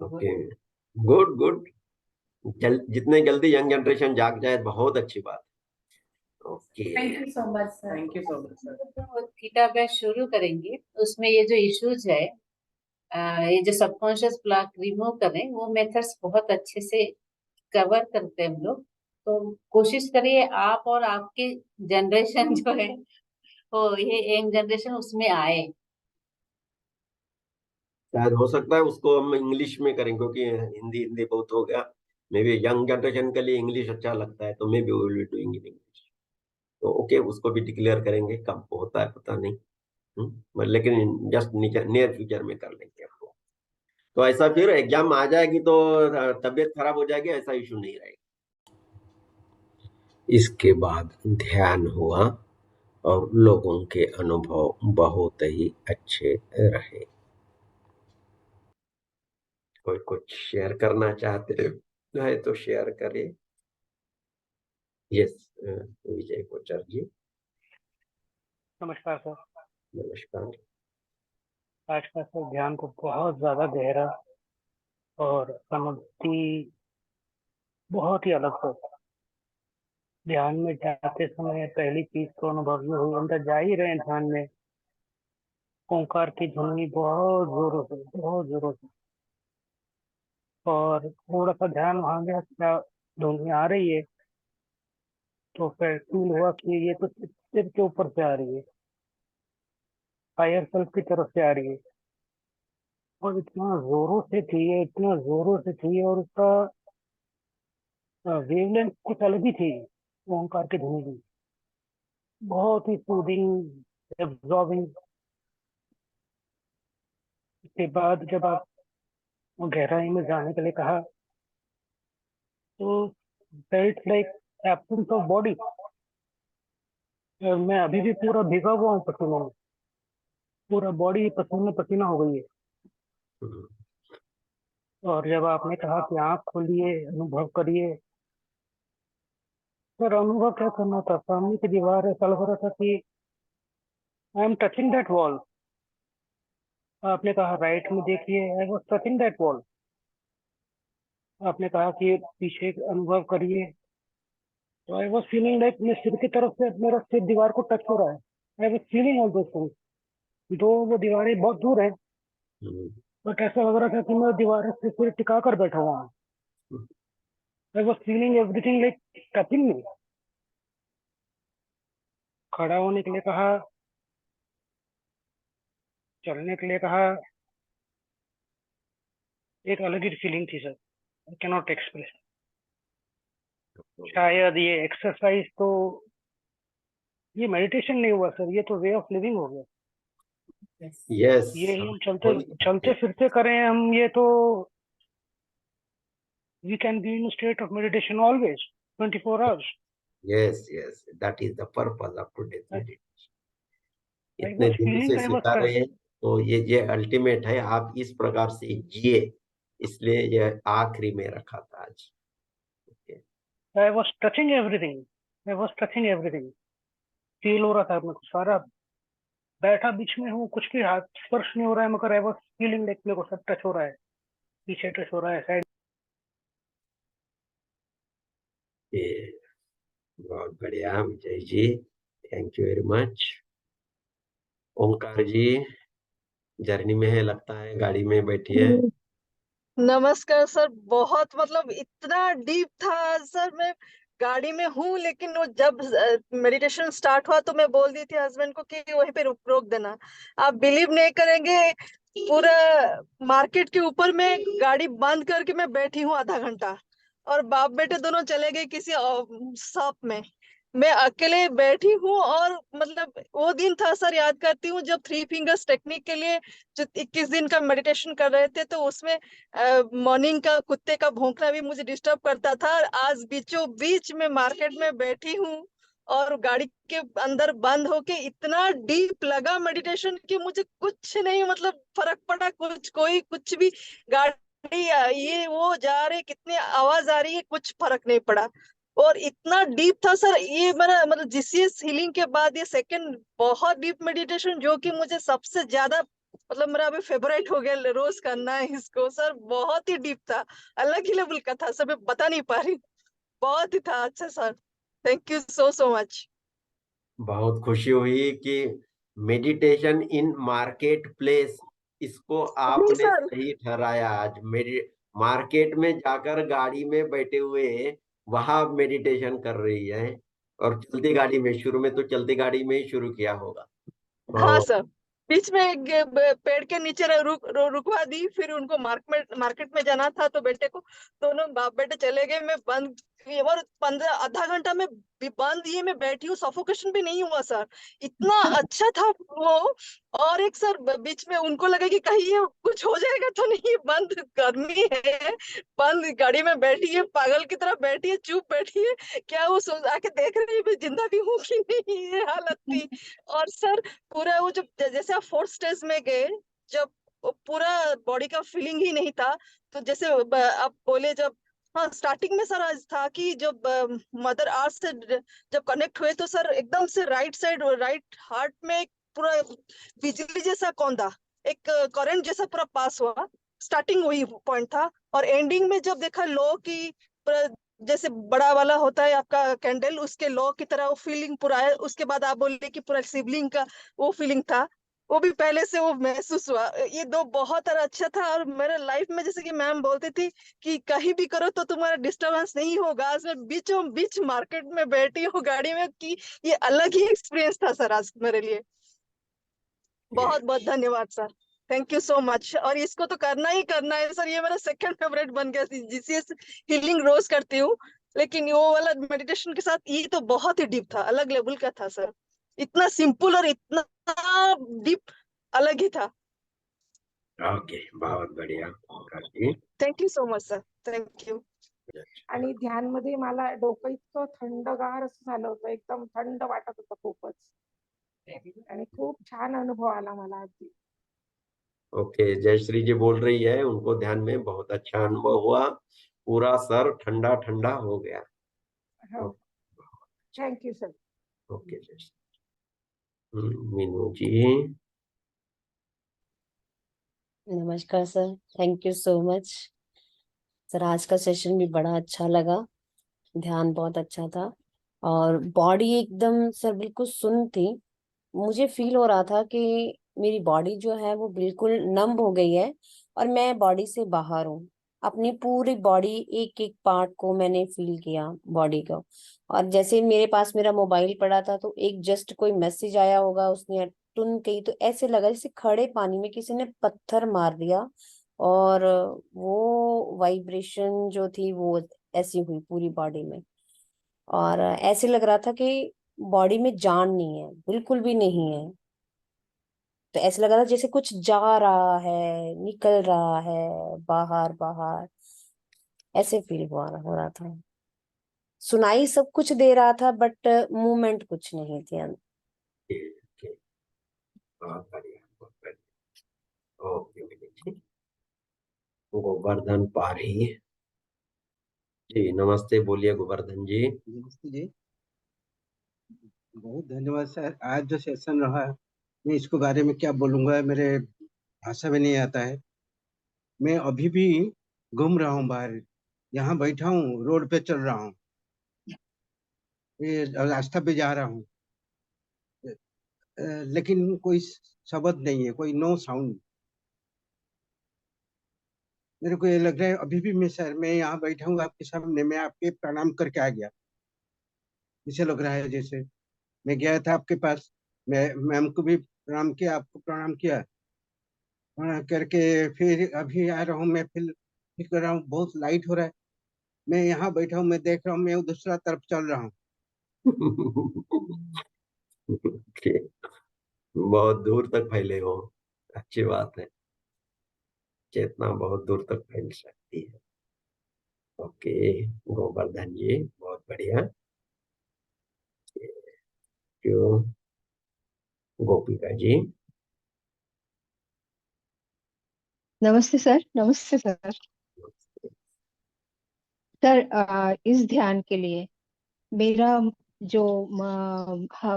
Okay, good good. जितने जल्दी यंग जनरेशन जाग जाए बहुत अच्छी बात। Okay. Thank you so much sir. Thank you so much sir. तो थीटा बैच शुरू करेंगे, उसमें ये जो इश्यूज है, ये जो सबकॉन्शियस ब्लॉक रिमूव करें, वो मेथड्स बहुत अच्छे से कवर करते हैं हम लोग। तो कोशिश करिए आप और आपकी जनरेशन जो है, वो ये यंग जनरेशन उसमें आए। शायद हो सकता है उसको हम इंग्लिश में करें, क्योंकि हिंदी हिंदी बहुत हो गया। मे बी यंग जनरेशन के लिए इंग्लिश अच्छा लगता है, तो may be will be doing in English. तो ओके, उसको भी डिक्लेयर करेंगे, कब होता है पता नहीं। लेकिन जस्ट नियर फ्यूचर में कर लेंगे हम लोग। तो ऐसा फिर एग्जाम आ जाएगी तो तबीयत खराब हो जाएगी, ऐसा इशू नहीं रहेगा। इसके बाद ध्यान हुआ और लोगों के अनुभव बहुत ही अच्छे रहे। कोई कुछ शेयर करना चाहते है तो शेयर करें। यस, विजय कोचर जी। नमस्कार सर। नमस्कार। आज का सर ध्यान को बहुत ज्यादा गहरा और अनुभूति बहुत ही अलग था। ध्यान में जाते समय पहली चीज तो अनुभव ये हुई, अंदर जा ही रहे हैं ध्यान में, ओंकार की ध्वनि बहुत जोरों से, और थोड़ा सा ध्यान वहां गया, क्या ध्वनि आ रही है, तो फिर फील हुआ कि ये तो सिर के ऊपर से आ रही है, हायर सेल्फ की तरफ से आ रही है, और इतना जोरों से थी ये, इतना जोरों से थी, और उसका वेवलेंथ कुछ अलग ही थी ओंकार की ध्वनि की, बहुत ही सूदिंग, एब्जॉर्बिंग। उसके बाद जब आप गहराई में जाने के लिए कहा, तो felt like absence of body. मैं अभी भी पूरा भीगा हुआ हूँ पसीने में, पूरा बॉडी पसीने पसीना हो गई है। हम्म, और जब आपने कहा कि आँख खोलिए, अनुभव करिए, सर अनुभव क्या करना था, सामने की दीवार है, ऐसा लग रहा था कि I am touching that wall. आपने कहा राइट में देखिए, I was touching that wall. आपने कहा कि पीछे अनुभव करिए, तो आई वॉज फीलिंग लाइक मेरे सिर की तरफ से मेरा सिर दीवार को टच हो रहा है। आई was feeling all those things, दो वो दीवारें बहुत दूर है, हम्म, बट ऐसा लग रहा था कि मैं दीवार से सिर टिका कर बैठा हुआ हूँ। Hmm. I was feeling everything like touching me. खड़ा होने के लिए कहा, चलने के लिए कहा, एक अलग ही फीलिंग थी sir, I can not express. शायद ये एक्सरसाइज तो, ये मेडिटेशन नहीं हुआ सर, ये तो वे ऑफ लिविंग हो गया। यस, ये ही हम हम बोल ही चलते सकते फिरते करें हम, ये तो we can be in state of meditation always 24 hours. Yes yes, that is the purpose of today's meditation. I इतने वाज दिनों से फीलिंग, सिखा रहे हैं, तो ये अल्टीमेट है, आप इस प्रकार से जिए, इसलिए ये आखिरी में रखा था आज। Okay. I was touching everything, I was touching everything. Feel हो रहा था मेरे को सारा, बैठा बीच में हूँ, कुछ भी हाथ स्पर्श नहीं हो रहा है, मगर आई वाज फीलिंग लाइक मेरे को सब टच हो रहा है, पीछे टच हो रहा है, साइड। ये बहुत बढ़िया Vijay ji, thank you very much. Omkar ji journey में है, लगता है गाड़ी में बैठी है। नमस्कार सर। बहुत मतलब इतना डीप था सर। मैं गाड़ी में हूँ, लेकिन वो जब मेडिटेशन स्टार्ट हुआ तो मैं बोल दी थी हस्बैंड को कि वहीं पे रोक देना। आप बिलीव नहीं करेंगे, पूरा मार्केट के ऊपर में गाड़ी बंद करके मैं बैठी हूँ आधा घंटा, और बाप बेटे दोनों चले गए किसी शॉप में। मैं अकेले बैठी हूँ, और मतलब वो दिन था सर, याद करती हूँ जब 3 फिंगर्स टेक्निक के लिए जो 21 दिन का मेडिटेशन कर रहे थे, तो उसमें मॉर्निंग का कुत्ते का भौंकना भी मुझे डिस्टर्ब करता था। और आज बीचों बीच में मार्केट में बैठी हूँ, और गाड़ी के अंदर बंद होके इतना डीप लगा मेडिटेशन कि मुझे कुछ नहीं मतलब फर्क पड़ा, कुछ कोई कुछ भी गाड़ी ये वो जा रही, कितनी आवाज आ रही है, कुछ फर्क नहीं पड़ा। और इतना डीप था सर, ये मेरा मतलब जीसीएस हीलिंग के बाद ये सेकंड बहुत डीप मेडिटेशन, जो कि मुझे सबसे ज्यादा मतलब मेरा अभी फेवरेट हो गया, रोज करना है इसको सर। बहुत ही डीप था, अलग ही लेवल का था सर, मैं बता नहीं पा रही। बहुत ही था अच्छा sir. Thank you so so much. बहुत खुशी हुई कि मेडिटेशन इन मार्केट प्लेस, इसको नहीं आपने सर। सही ठहराया। आज मेरी मार्केट में जाकर गाड़ी में बैठे हुए वहां मेडिटेशन कर रही है, और चलती गाड़ी में, शुरू में तो चलती गाड़ी में ही शुरू किया होगा। हाँ और सर, बीच में एक पेड़ के नीचे रुकवा दी, फिर उनको मार्केट में जाना था तो बेटे को, दोनों बाप बेटे चले गए। मैं बंद, और 15 आधा घंटा में भी बंद ये मैं बैठी हूँ, सफोकेशन भी नहीं हुआ सर, इतना अच्छा था वो। और एक सर बीच में उनको लगा कि कहीं ये कुछ हो जाएगा तो नहीं, बंद गर्मी है, बंद गाड़ी में बैठी है, पागल की तरह बैठी है, चुप बैठी है, क्या वो आके देख रही है मैं जिंदा भी हूँ कि नहीं, ये हालत थी। और सर पूरा वो जब जैसे आप 4th स्टेज में गए, जब वो पूरा बॉडी का फीलिंग ही नहीं था, तो जैसे आप बोले जब, हाँ स्टार्टिंग में सर आज था कि जब मदर अर्थ से जब कनेक्ट हुए, तो सर एकदम से राइट साइड, राइट हार्ट में एक पूरा बिजली जैसा कौंधा, एक करंट जैसा पूरा पास हुआ। स्टार्टिंग वही पॉइंट था, और एंडिंग में जब देखा लो की पूरा जैसे बड़ा वाला होता है आपका कैंडल, उसके लौ की तरह वो फीलिंग पूरा है। उसके बाद आप बोले कि पूरा शिवलिंग का वो फीलिंग था, वो भी पहले से वो महसूस हुआ। ये दो बहुत अच्छा था। और मेरे लाइफ में जैसे कि मैम बोलती थी कि कहीं भी करो तो तुम्हारा डिस्टरबेंस नहीं होगा। आज मैं बीचों बीच मार्केट में बैठी हूँ गाड़ी में, कि ये अलग ही एक्सपीरियंस था सर आज मेरे लिए। बहुत बहुत धन्यवाद sir, thank you so much. और इसको तो करना ही करना है सर, ये मेरा सेकंड फेवरेट बन गया। जीसीएस हीलिंग रोज करती हूँ, लेकिन वो वाला मेडिटेशन के साथ ये तो बहुत ही डीप था, अलग लेवल का था सर। इतना सिंपल और इतना डीप, अलग ही था। ओके, बहुत बढ़िया Prakash ji. Thank you so much sir, thank you. आणि ध्यानमध्ये मला डोकं इतकं थंडगार असं झालं होतं, एकदम थंड वाटत होतं खूपच, आणि खूप छान अनुभव आला मला अगदी. ओके, जयश्री जी बोल रही है उनको ध्यान में बहुत अच्छा अनुभव हुआ, पूरा सर ठंडा ठंडा हो गया। हो, thank you sir. Okay Jayashree. Meenu ji. नमस्कार sir, thank you so much sir. आज का सेशन भी बड़ा अच्छा लगा, ध्यान बहुत अच्छा था और बॉडी एकदम सर बिल्कुल सुन्न थी। मुझे फील हो रहा था कि मेरी बॉडी जो है वो बिल्कुल नम हो गई है और मैं बॉडी से बाहर हूँ। अपनी पूरी बॉडी एक एक पार्ट को मैंने फील किया बॉडी को। और जैसे मेरे पास मेरा मोबाइल पड़ा था तो एक जस्ट कोई मैसेज आया होगा, उसने टुन कही तो ऐसे लगा जैसे खड़े पानी में किसी ने पत्थर मार दिया। और वो वाइब्रेशन जो थी वो ऐसी हुई पूरी बॉडी में। और ऐसे लग रहा था कि बॉडी में जान नहीं है, बिल्कुल भी नहीं है। तो ऐसे लग रहा था जैसे कुछ जा रहा है, निकल रहा है बाहर बाहर, ऐसे फील हो रहा था। सुनाई सब कुछ दे रहा था बट मूवमेंट कुछ नहीं थी। ओके, बहुत बढ़िया, बहुत बढ़िया। ओके विनीत जी। गोवर्धन पारी जी, नमस्ते, बोलिए गोवर्धन जी। नमस्ते जी, बहुत धन्यवाद सर। आज जो सेशन रहा, मैं इसके बारे में क्या बोलूँगा, मेरे भाषा में नहीं आता है। मैं अभी भी घूम रहा हूँ बाहर, यहाँ बैठा हूँ, रोड पे चल रहा हूँ, ये रास्ता पे जा रहा हूँ, लेकिन कोई शब्द नहीं है, कोई नो साउंड। मेरे को ये लग रहा है अभी भी मैं यहाँ बैठा हूँ आपके सामने, मैं आपके प्रणाम करके आ गया। इसे लग रहा है जैसे मैं गया था आपके पास, मैं मैम को भी प्रणाम किया, आपको प्रणाम किया, करके फिर अभी आ रहा हूँ। मैं फिर कर रहा हूँ, बहुत लाइट हो रहा है, मैं यहाँ बैठा हूँ, मैं देख रहा हूँ, मैं दूसरा तरफ चल रहा हूँ। ओके, बहुत दूर तक फैले हो, अच्छी बात है, चेतना बहुत दूर तक फैल सकती है। ओके गोवर्धन जी, बहुत बढ़िया। क्यों गोपिका जी। नमस्ते सर, नमस्ते सर। सर इस ध्यान के लिए मेरा जो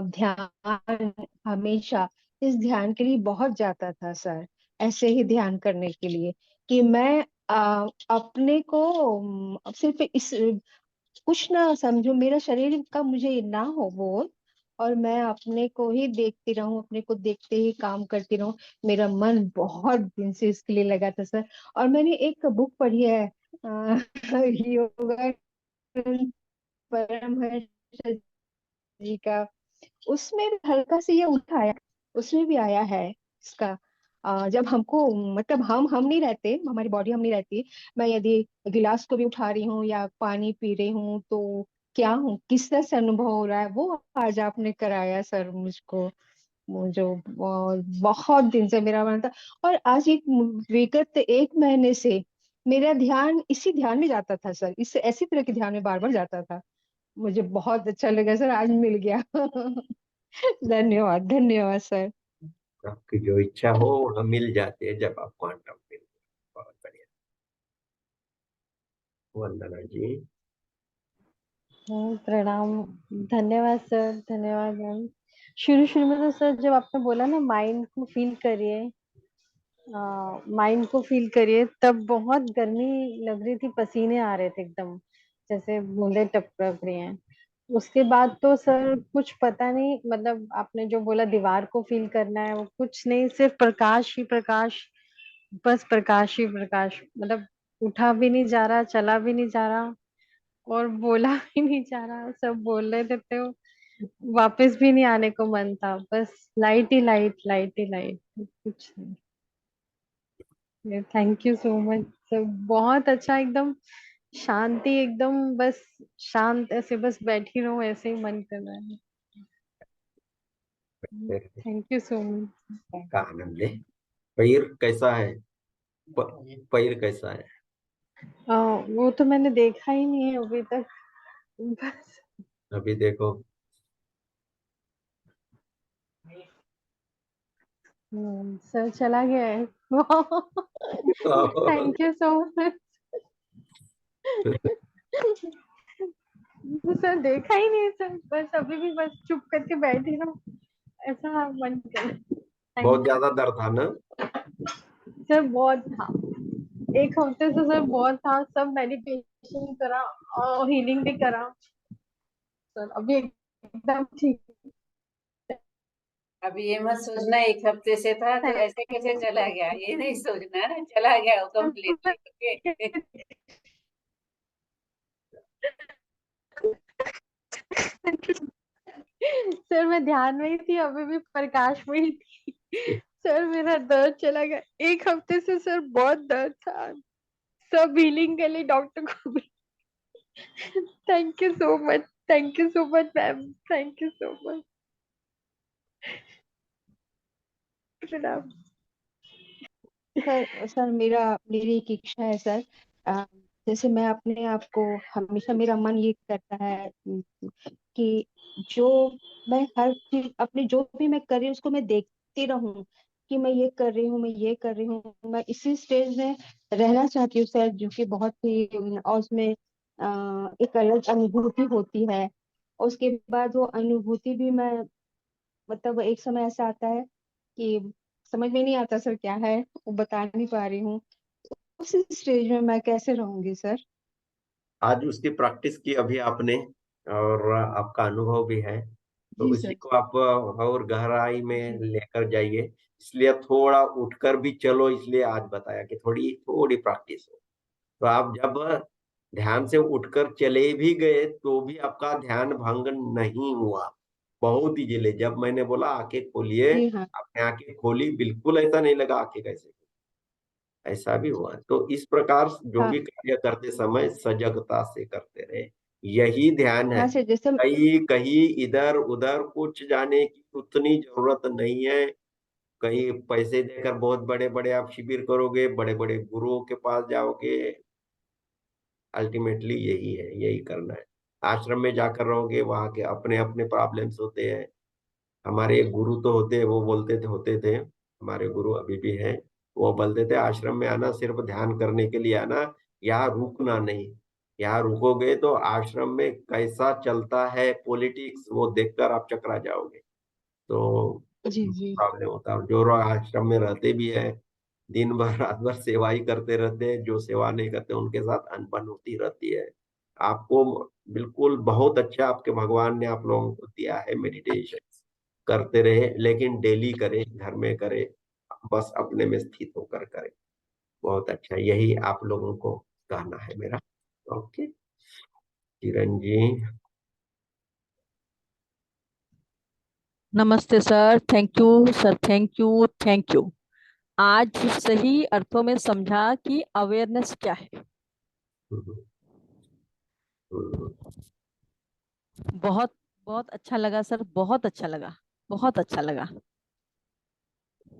ध्यान हमेशा इस ध्यान के लिए बहुत जाता था सर, ऐसे ही ध्यान करने के लिए कि मैं अपने को सिर्फ इस कुछ ना समझो, मेरा शरीर का मुझे ना हो वो, और मैं अपने को ही देखती रहूं, अपने को देखते ही काम करती रहूं। मेरा मन बहुत दिन से इसके लिए लगा था सर। और मैंने एक बुक पढ़ी है योगा परमहंस जी का, उसमें भी हल्का से ये उठाया, उसमें भी आया है इसका। जब हमको मतलब हम नहीं रहते, हमारी बॉडी हम नहीं रहती, मैं यदि गिलास को भी उठा रही हूँ या पानी पी रही हूँ तो क्या हूँ, किस तरह से अनुभव हो रहा है, वो आज आपने कराया सर मुझको। वो जो बहुत दिन से मेरा मन था, और आज एक विगत 1 महीने से मेरा ध्यान इसी ध्यान में जाता था सर, इस ऐसी तरह के ध्यान में बार बार जाता था। मुझे बहुत अच्छा लगा सर, आज मिल गया। धन्यवाद, धन्यवाद सर। आपकी जो इच्छा हो वह मिल जाती है जब आप क्वांटम में। बहुत बढ़िया, वंदना जी। प्रणाम, धन्यवाद सर, धन्यवाद मैम। शुरू शुरू में तो सर जब आपने बोला ना माइंड को फील करिए, माइंड को फील करिए, तब बहुत गर्मी लग रही थी, पसीने आ रहे थे एकदम। जैसे बूंदे टपक रही हैं। उसके बाद तो सर कुछ पता नहीं, मतलब आपने जो बोला दीवार को फील करना है, वो कुछ नहीं, सिर्फ प्रकाश ही प्रकाश, बस प्रकाश ही प्रकाश। मतलब उठा भी नहीं जा रहा, चला भी नहीं जा रहा, और बोला भी नहीं जा रहा। सब बोल रहे थे तो वापस भी नहीं आने को मन था, बस लाइट ही लाइट, लाइट ही लाइट, कुछ नहीं। Thank you so much sir, बहुत अच्छा, एकदम शांति, एकदम बस शांत, ऐसे बस बैठी रहूं, ऐसे ही मन कर रहा है। Thank you so much. का आनंद ले। पैर कैसा है? पैर कैसा है? वो तो मैंने देखा ही नहीं है अभी तक, बस अभी देखो। सर चला गया है। Thank you so much. Sir देखा ही नहीं सर, बस अभी भी बस चुप करके बैठी हूँ, ऐसा मन कर। बहुत थैंक ज्यादा दर्द था ना? सर, बहुत था, एक हफ्ते से सर बहुत था, सब मेडिटेशन करा और हीलिंग भी करा सर, अभी एकदम ठीक। अभी ये मत सोचना 1 हफ्ते से था तो ऐसे कैसे चला गया, ये नहीं सोचना, चला गया वो कम्प्लीटली। ओके। सर मैं ध्यान में ही थी, अभी भी प्रकाश में ही थी। सर मेरा दर्द चला गया, 1 हफ्ते से सर बहुत दर्द था, सब हीलिंग के लिए डॉक्टर को भी। Thank you so much, thank you so much ma'am, thank you so much. प्रणाम। सर मेरी एक इच्छा है सर। अ, जैसे मैं अपने आप को, हमेशा मेरा मन ये करता है कि जो मैं हर चीज अपनी जो भी मैं कर रही हूँ उसको मैं देखती रहूं कि मैं ये कर रही हूँ, मैं ये कर रही हूँ। मैं इसी स्टेज में रहना चाहती हूँ सर, जो कि बहुत ही और उसमें एक अलग अनुभूति होती है। और उसके बाद वो अनुभूति भी मैं, मतलब एक समय ऐसा आता है कि समझ में नहीं आता सर क्या है, वो बता नहीं पा रही हूँ। उस स्टेज में मैं कैसे रहूंगी सर? आज उसकी प्रैक्टिस की अभी आपने, और आपका अनुभव भी है, तो जी उसी सर। को आप और गहराई में लेकर जाइए। इसलिए थोड़ा उठकर भी चलो, इसलिए आज बताया कि थोड़ी थोड़ी प्रैक्टिस हो। तो आप जब ध्यान से उठकर चले भी गए तो भी आपका ध्यान भंग नहीं हुआ। बहुत इजीली जब मैंने बोला आंखें खोलिए, जी हाँ। आपने आंखें खोली, बिल्कुल ऐसा नहीं लगा आंखें कैसे, ऐसा भी हुआ। तो इस प्रकार जो हाँ। भी कार्य करते समय सजगता से करते रहे, यही ध्यान है। हाँ सर, जैसे कहीं कहीं इधर उधर कुछ जाने की उतनी जरूरत नहीं है। कहीं पैसे देकर बहुत बड़े बड़े आप शिविर करोगे, बड़े बड़े गुरुओं के पास जाओगे, अल्टीमेटली यही है, यही करना है। आश्रम में जाकर रहोगे, वहां के अपने अपने प्रॉब्लम्स होते हैं। हमारे एक गुरु तो होते, वो बोलते थे, होते थे, हमारे गुरु अभी भी हैं। वो बोलते थे आश्रम में आना सिर्फ ध्यान करने के लिए आना, यहाँ रुकना नहीं। यहाँ रुकोगे तो आश्रम में कैसा चलता है पॉलिटिक्स, वो देखकर आप चकरा जाओगे। तो जी जी। प्रॉब्लम होता है। जो लोग आश्रम में रहते भी है, दिन भर रात भर सेवा ही करते रहते हैं, जो सेवा नहीं करते उनके साथ अनबन होती रहती है। आपको बिल्कुल बहुत अच्छा आपके भगवान ने आप लोगों को दिया है मेडिटेशन, करते रहे, लेकिन डेली करे, घर में करे, बस अपने में स्थित होकर करे। बहुत अच्छा, यही आप लोगों को कहना है मेरा। ओके किरण जी। नमस्ते sir, thank you sir, thank you, thank you. आज सही अर्थों में समझा कि अवेयरनेस क्या है। हम्म, हम्म, बहुत बहुत अच्छा लगा सर, बहुत अच्छा लगा, बहुत अच्छा लगा।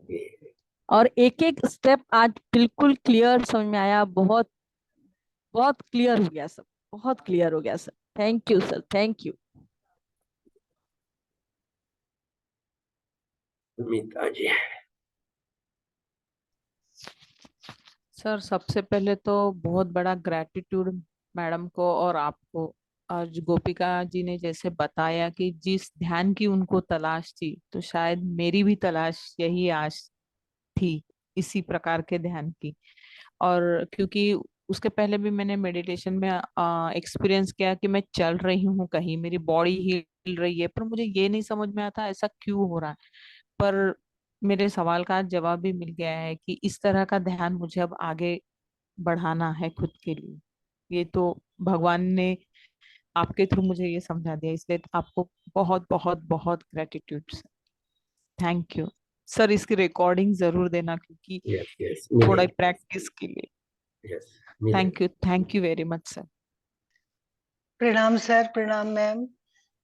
ये, और एक एक स्टेप आज बिल्कुल क्लियर समझ में आया, बहुत बहुत क्लियर हो गया सब, बहुत क्लियर हो गया sir. Thank you sir, thank you. Meeta ji. Sir सबसे पहले तो बहुत बड़ा ग्रैटिट्यूड मैडम को और आपको। आज गोपिका जी ने जैसे बताया कि जिस ध्यान की उनको तलाश थी, तो शायद मेरी भी तलाश यही आज थी, इसी प्रकार के ध्यान की। और क्योंकि उसके पहले भी मैंने मेडिटेशन में एक्सपीरियंस किया कि मैं चल रही हूँ कहीं, मेरी बॉडी हिल रही है, पर मुझे ये नहीं समझ में आता ऐसा क्यों हो रहा है। पर मेरे सवाल का आज जवाब भी मिल गया है कि इस तरह का ध्यान मुझे अब आगे बढ़ाना है खुद के लिए। ये तो भगवान ने आपके थ्रू मुझे ये समझा दिया, इसलिए आपको बहुत बहुत बहुत gratitude sir. Thank you sir. इसकी रिकॉर्डिंग जरूर देना क्योंकि यस यस थोड़ा मिलेगा, प्रैक्टिस के लिए। यस मिलेगा। Thank you very much sir. प्रणाम सर, प्रणाम मैम।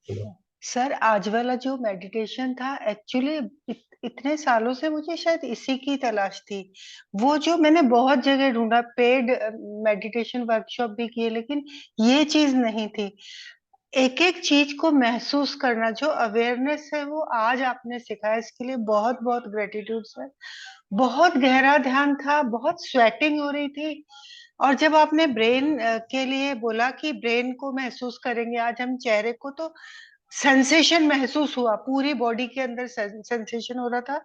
चलो, सर आज वाला जो मेडिटेशन था एक्चुअली इतने सालों से मुझे शायद इसी की तलाश थी। वो जो मैंने बहुत जगह ढूंढा, पेड मेडिटेशन वर्कशॉप भी किए, लेकिन ये चीज नहीं थी। एक एक चीज को महसूस करना, जो अवेयरनेस है वो आज आपने सिखाया, इसके लिए बहुत बहुत ग्रेटिट्यूड सर। बहुत गहरा ध्यान था, बहुत स्वेटिंग हो रही थी। और जब आपने ब्रेन के लिए बोला कि ब्रेन को महसूस करेंगे आज हम चेहरे को, तो सेंसेशन महसूस हुआ, पूरी बॉडी के अंदर सेंसेशन हो रहा था।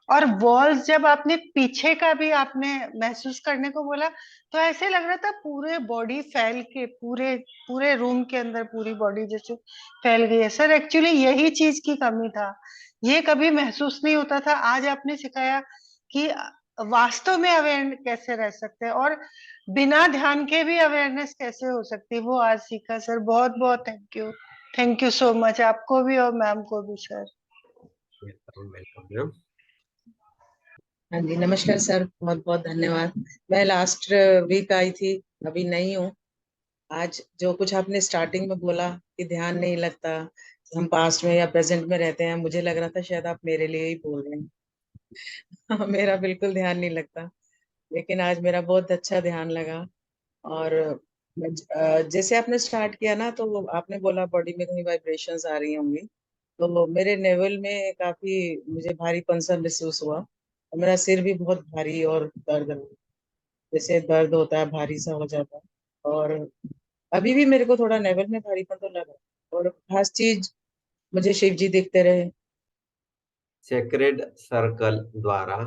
और वॉल्स, जब आपने पीछे का भी आपने महसूस करने को बोला, तो ऐसे लग रहा था पूरे बॉडी फैल के, पूरे पूरे रूम के अंदर पूरी बॉडी जैसे फैल गई है। सर एक्चुअली यही चीज की कमी था, ये कभी महसूस नहीं होता था। आज आपने सिखाया कि वास्तव में अवेयर कैसे रह सकते हैं और बिना ध्यान के भी अवेयरनेस कैसे हो सकती है, वो आज सीखा सर। बहुत बहुत थैंक यू सो मच, आपको भी और मैम को भी सर। Welcome welcome ma'am. हाँ जी, नमस्कार सर, बहुत बहुत धन्यवाद। मैं लास्ट वीक आई थी, अभी नहीं हूँ। आज जो कुछ आपने स्टार्टिंग में बोला कि ध्यान नहीं लगता, हम पास्ट में या प्रेजेंट में रहते हैं, मुझे लग रहा था शायद आप मेरे लिए ही बोल रहे हैं। मेरा बिल्कुल ध्यान नहीं लगता, लेकिन आज मेरा बहुत अच्छा ध्यान लगा। और जैसे आपने स्टार्ट किया ना, तो आपने बोला बॉडी में कहीं वाइब्रेशंस आ रही होंगी, तो मेरे नेवल में काफी मुझे भारीपन सा महसूस हुआ और मेरा सिर भी बहुत भारी और जैसे दर्द होता है भारी सा हो जाता है। और अभी भी मेरे को थोड़ा नेवल में भारीपन तो लग रहा है। और खास चीज, मुझे शिव जी दिखते रहे। सेक्रेड सर्कल द्वारा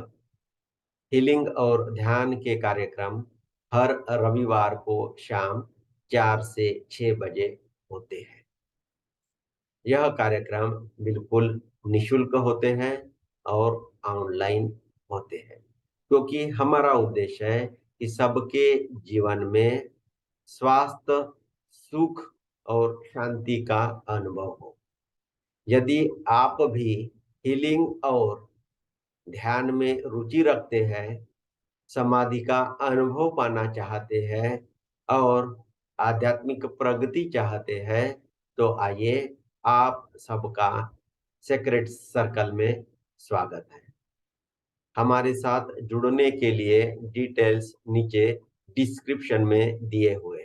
हीलिंग और ध्यान के कार्यक्रम हर रविवार को शाम 4 से 6 बजे होते हैं। यह कार्यक्रम बिल्कुल निशुल्क होते हैं और ऑनलाइन होते हैं, क्योंकि हमारा उद्देश्य है कि सबके जीवन में स्वास्थ्य, सुख और शांति का अनुभव हो। यदि आप भी हीलिंग और ध्यान में रुचि रखते हैं, समाधि का अनुभव पाना चाहते हैं और आध्यात्मिक प्रगति चाहते हैं, तो आइए, आप सबका सेक्रेड सर्कल में स्वागत है। हमारे साथ जुड़ने के लिए डिटेल्स नीचे डिस्क्रिप्शन में दिए हुए